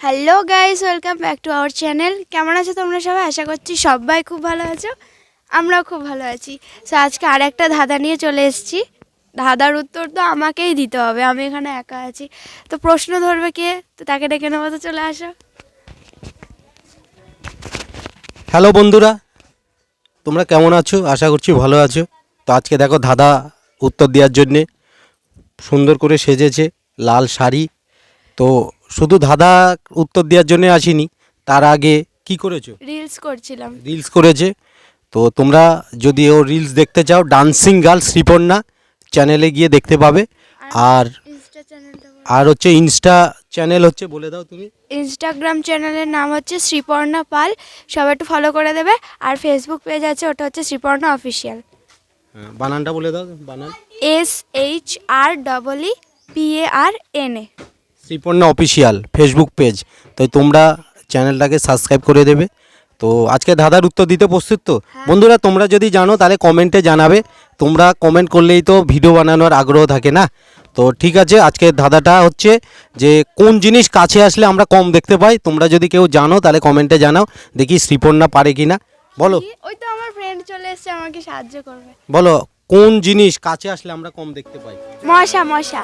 Hello guys, welcome back to our channel. কেমন আছো তোমরা সবাই? আশা করছি সবাই খুব ভালো আছো, আমরাও খুব ভালো আছি। সো আজকে আরেকটা ধাঁধা নিয়ে চলে এসেছি। ধাঁধার উত্তর তো আমাকেই দিতে হবে, আমি এখানে একা আছি। তো প্রশ্ন ধরবে কে? তো তাকে ডেকে নেবো, তো চলে আসো। হ্যালো বন্ধুরা, তোমরা কেমন আছো? আশা করছি ভালো আছো। তো আজকে দেখো ধাঁধা উত্তর দেওয়ার জন্যে সুন্দর করে সেজেছে, লাল শাড়ি। তো শুধু ধাঁধা উত্তর দেওয়ার জন্য আসিনি, তার আগে কি করেছো? রিলস করছিলাম। রিলস করেছে। তো তোমরা যদি ও রিলস দেখতে চাও, ডান্সিং গার্ল শ্রীপর্ণা চ্যানেলে গিয়ে দেখতে পাবে। আর ইনস্টা চ্যানেলটা আর হচ্ছে ইনস্টা চ্যানেল হচ্ছে, বলে দাও তুমি। ইনস্টাগ্রাম চ্যানেলের নাম হচ্ছে শ্রীপর্ণা পাল, সবাই একটু ফলো করে দেবে। আর ফেসবুক পেজ আছে, ওটা হচ্ছে শ্রীপর্ণা অফিসিয়াল। বানানটা বলে দাও, বানান। SHRPARNA। Sriparna official Facebook page. তো তোমরা চ্যানেলটাকে সাবস্ক্রাইব করে দেবে। তো আজকে ধাঁধার উত্তর দিতে প্রস্তুত তো? বন্ধুরা, তোমরা যদি জানো তাহলে কমেন্টে জানাবে। তোমরা কমেন্ট করলেই তো ভিডিও বানানোর আগ্রহ থাকে না। তো ঠিক আছে, আজকে ধাঁধাটা হচ্ছে যে কোন জিনিস কাছে আসলে আমরা কম দেখতে পাই। তোমরা যদি কেউ জানো তাহলে কমেন্টে জানাও, দেখি শ্রীপর্ণা পারে কি না। বলো। ওই তো আমার ফ্রেন্ড চলে এসেছে, আমাকে সাহায্য করবে। বলো, কোন জিনিস কাছে আসলে আমরা কম দেখতে পাই? মশা। মশা।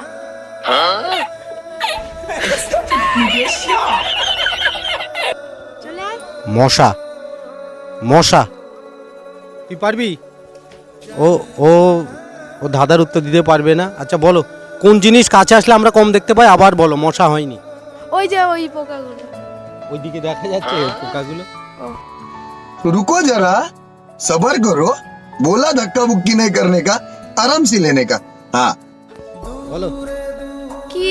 চলে আয়। মশা। মশা, তুই পারবি? ও ও ও ধাঁধার উত্তর দিতে পারবে না। আচ্ছা বলো, কোন জিনিস কাছে আসলে আমরা কম দেখতে পাই? আবার বলো। মশা হয়নি। ওই যে ওই পোকাগুলো। ওইদিকে দেখা যাচ্ছে পোকাগুলো। रुको जरा सबर करो बोला धक्का बुक्की नहीं करने का आराम से लेने का हाँ বলো। কি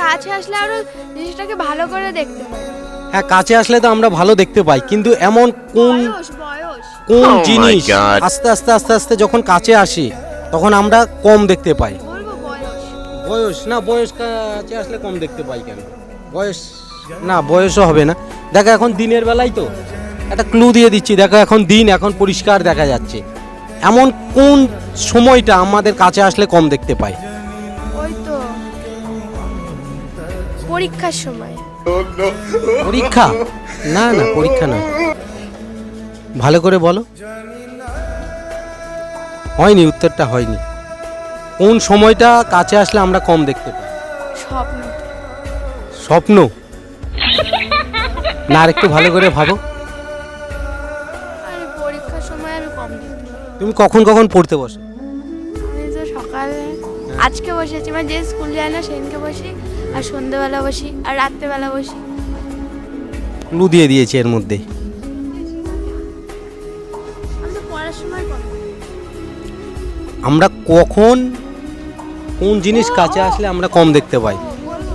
কাছে আসলে আরো জিনিসটাকে ভালো করে দেখতে পাই। হ্যাঁ, কাছে আসলে তো আমরা ভালো দেখতে পাই, কিন্তু এমন কোন বয়স। কোন জিনিস আস্তে আস্তে আস্তে আস্তে যখন কাছে আসে তখন আমরা কম দেখতে পাই? বলবো বয়স। বয়স না, বয়স কাছে আসলে কম দেখতে পাই কেন? বয়স না, বয়সও হবে না। দেখো এখন দিনের বেলায় তো, একটা ক্লু দিয়ে দিচ্ছি। দেখো এখন দিন, এখন পরিষ্কার দেখা যাচ্ছে। এমন কোন সময়টা আমাদের কাছে আসলে কম দেখতে পাই? ওই তো পরীক্ষার সময়। পরীক্ষা? না না, পরীক্ষা নয়। ভালো করে বলো। হয়নি, উত্তরটা হয়নি। কোন সময়টা কাছে আসলে আমরা কম দেখতে পাই? স্বপ্ন। স্বপ্ন না, আর একটু ভালো করে ভাবো। আরে পরীক্ষার সময় আমি কম দেখতে পাই। তুমি কখন কখন পড়তে বসো? আমি তো সকালে আজকে বসেছি, মানে যে স্কুল যায় না সেদিনকে বসি, আর সন্ধ্যেবেলা বসি, আর রাত্রেবেলা বসি। ক্লু দিয়ে দিয়েছি এর মধ্যে। আমি তো পড়ার সময় কম দেখি। আমরা কখন কোন জিনিস কাছে আসলে আমরা কম দেখতে পাই? বলবো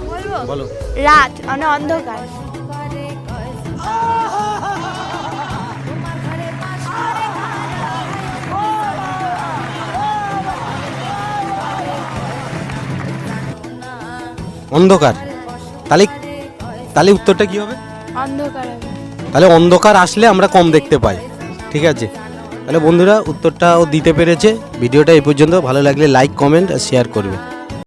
বলো। রাত, মানে অন্ধকার। অন্ধকার। তাহলে তাহলে উত্তরটা কি হবে? অন্ধকার হবে। তাহলে অন্ধকার আসলে আমরা কম দেখতে পাই। ঠিক আছে, তাহলে বন্ধুরা উত্তরটা ও দিতে পেরেছে। ভিডিওটা এই পর্যন্ত। ভালো লাগলে লাইক, কমেন্ট আর শেয়ার করবে।